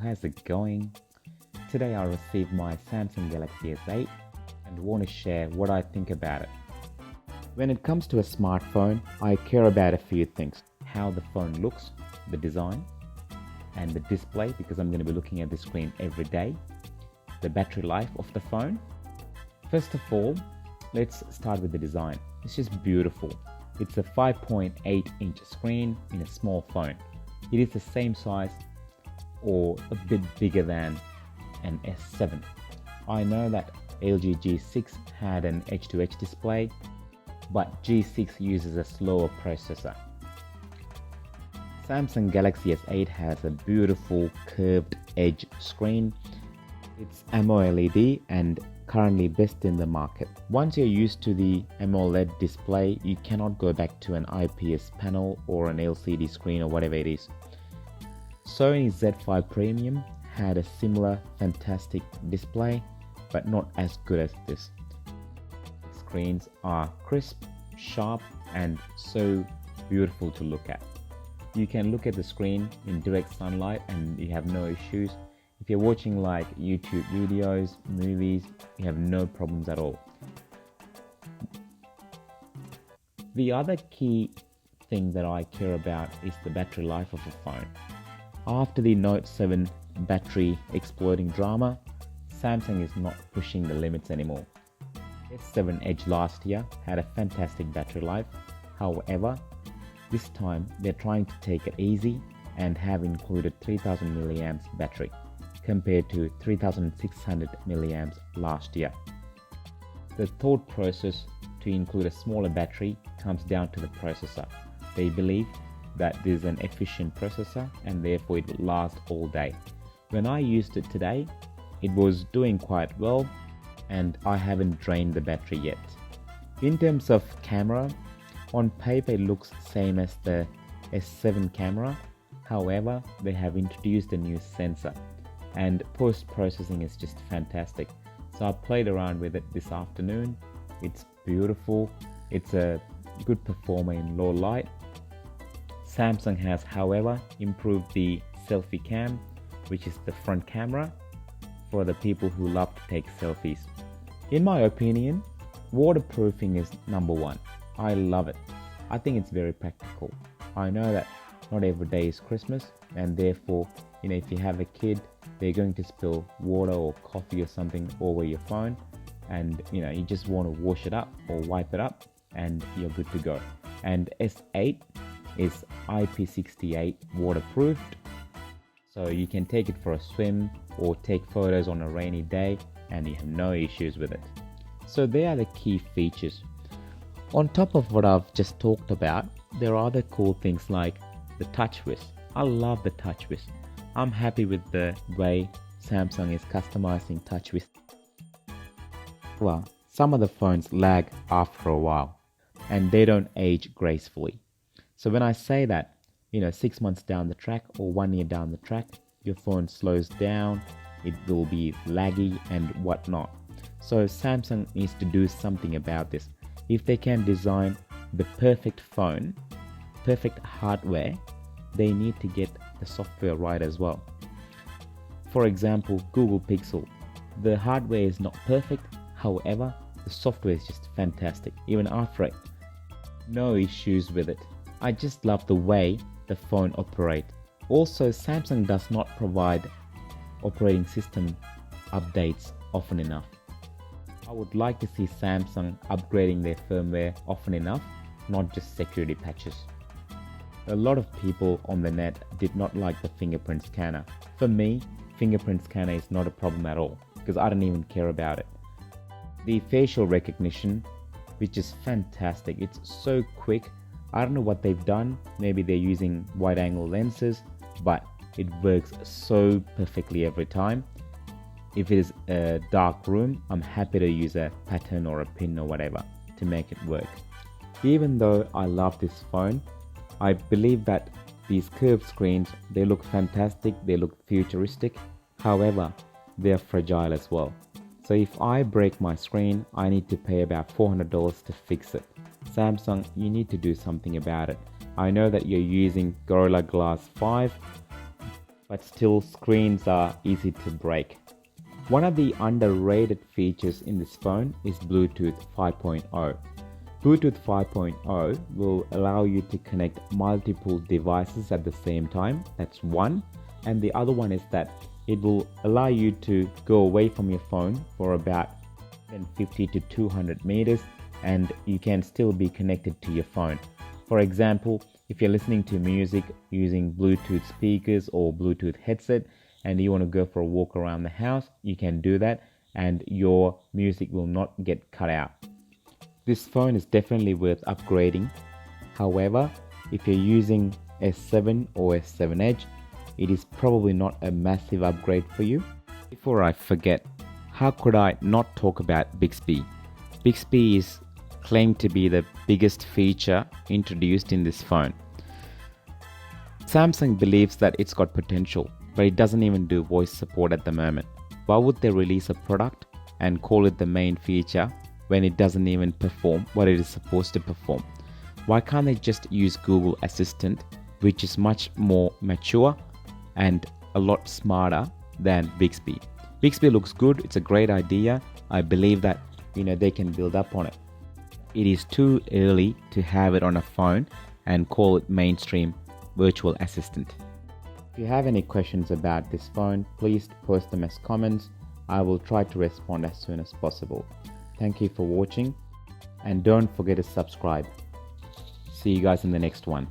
how's it going? Today I received my Samsung Galaxy S8 and want to share what I think about it. When it comes to a smartphone, I care about a few things. How the phone looks, the design, and the display, because I'm going to be looking at the screen every day. The battery life of the phone. First of all, let's start with the design. It's just beautiful. It's a 5.8-inch screen in a small phone. It is the same size or a bit bigger than an S7. I know that LG G6 had an edge-to-edge display, but G6 uses a slower processor. Samsung Galaxy S8 has a beautiful curved edge screen. It's AMOLED and currently best in the market. Once you're used to the AMOLED display, you cannot go back to an IPS panel or an LCD screen or whatever it is. Sony Z5 Premium had a similar fantastic display, but not as good as this. Screens are crisp, sharp, and so beautiful to look at. You can look at the screen in direct sunlight and you have no issues. If you're watching like YouTube videos, movies, you have no problems at all. The other key thing that I care about is the battery life of a phone. After the Note 7 battery exploding drama, Samsung is not pushing the limits anymore. S7 Edge last year had a fantastic battery life. However, this time they're trying to take it easy and have included 3000 mAh battery compared to 3600 mAh last year. The thought process to include a smaller battery comes down to the processor. They believe that this is an efficient processor and therefore it will last all day. When I used it today, it was doing quite well and I haven't drained the battery yet. In terms of camera, on paper it looks same as the S7 camera. However, they have introduced a new sensor and post-processing is just fantastic. So I played around with it this afternoon. It's beautiful. It's a good performer in low light. Samsung has, however, improved the selfie cam, which is the front camera, for the people who love to take selfies. In my opinion, waterproofing is number one. I love it. I think it's very practical. I know that not every day is Christmas, and therefore, if you have a kid, they're going to spill water or coffee or something over your phone, and you just want to wash it up or wipe it up, and you're good to go. And S8 is IP68 waterproofed, so you can take it for a swim or take photos on a rainy day, and you have no issues with it. So they are the key features. On top of what I've just talked about, there are other cool things like the TouchWiz. I love the TouchWiz. I'm happy with the way Samsung is customizing TouchWiz. Well, some of the phones lag after a while and they don't age gracefully. So when I say that, 6 months down the track or 1 year down the track, your phone slows down, it will be laggy and whatnot. So Samsung needs to do something about this. If they can design the perfect phone, perfect hardware, they need to get the software right as well. For example, Google Pixel. The hardware is not perfect, however, the software is just fantastic. Even after it, no issues with it. I just love the way the phone operates. Also, Samsung does not provide operating system updates often enough. I would like to see Samsung upgrading their firmware often enough, not just security patches. A lot of people on the net did not like the fingerprint scanner. For me, fingerprint scanner is not a problem at all because I don't even care about it. The facial recognition, which is fantastic, it's so quick. I don't know what they've done. Maybe they're using wide angle lenses, but it works so perfectly every time. If it is a dark room, I'm happy to use a pattern or a pin or whatever to make it work. Even though I love this phone, I believe that these curved screens, they look fantastic, they look futuristic. However, they're fragile as well. So if I break my screen, I need to pay about $400 to fix it. Samsung, you need to do something about it. I know that you're using Gorilla Glass 5, but still screens are easy to break. One of the underrated features in this phone is Bluetooth 5.0. Bluetooth 5.0 will allow you to connect multiple devices at the same time. That's one. And the other one is that it will allow you to go away from your phone for about 50 to 200 meters and you can still be connected to your phone. For example, if you're listening to music using Bluetooth speakers or Bluetooth headset and you want to go for a walk around the house, you can do that and your music will not get cut out. This phone is definitely worth upgrading. However, if you're using S7 or S7 Edge, it is probably not a massive upgrade for you. Before I forget, how could I not talk about Bixby? Bixby is claimed to be the biggest feature introduced in this phone. Samsung believes that it's got potential, but it doesn't even do voice support at the moment. Why would they release a product and call it the main feature when it doesn't even perform what it is supposed to perform? Why can't they just use Google Assistant, which is much more mature and a lot smarter than Bixby? Bixby looks good, it's a great idea. I believe that they can build up on it. It is too early to have it on a phone and call it mainstream virtual assistant. If you have any questions about this phone, please post them as comments. I will try to respond as soon as possible. Thank you for watching and don't forget to subscribe. See you guys in the next one.